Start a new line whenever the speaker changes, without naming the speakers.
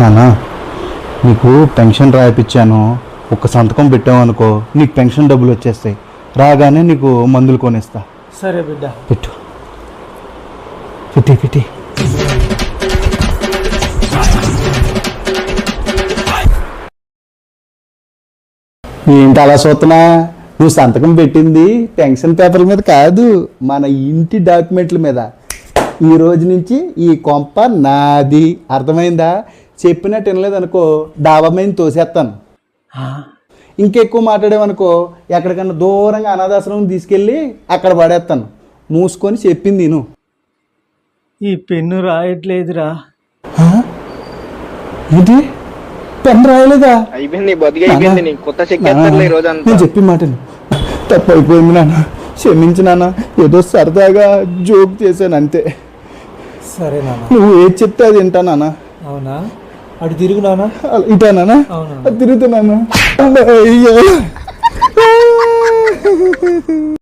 నానా నీకు పెన్షన్ రాయిపించాను, ఒక సంతకం పెట్టావనుకో నీకు పెన్షన్ డబ్బులు వచ్చేస్తాయి. రాగానే నీకు మందులు కొనిస్తా.
సరే బిడ్డ.
పెట్టు పెట్టి పెట్టి. ఏంటి అలా చూస్తున్నా? నువ్వు సంతకం పెట్టింది పెన్షన్ పేపర్ మీద కాదు, మన ఇంటి డాక్యుమెంట్ల మీద. ఈ రోజు నుంచి ఈ కొంప నాది, అర్థమైందా? చెప్పినట్టు వినలేదనుకో డాబా మీద తోసేస్తాను. ఇంకెక్కువ మాట్లాడేవనుకో ఎక్కడికన్నా దూరంగా అనాథాశ్రమం తీసుకెళ్ళి అక్కడ పడేస్తాను. మూసుకొని చెప్పింది నేను.
ఈ పెన్ను రాయట్లేదురా.
ఇది పెన్ రాయలేదా? నేను చెప్పి మాటను తప్పు అయిపోయింది నాన్న, క్షమించు నాన్న. ఏదో సరదాగా జోక్ చేశాను అంతే.
సరే నాన్న,
నువ్వు ఏది చెప్తే అది వింటా నాన్న.
అవునా? అటు తిరుగు నాన్న.
ఇటా నాన్న? తిరుగుతున్నా. అయ్యో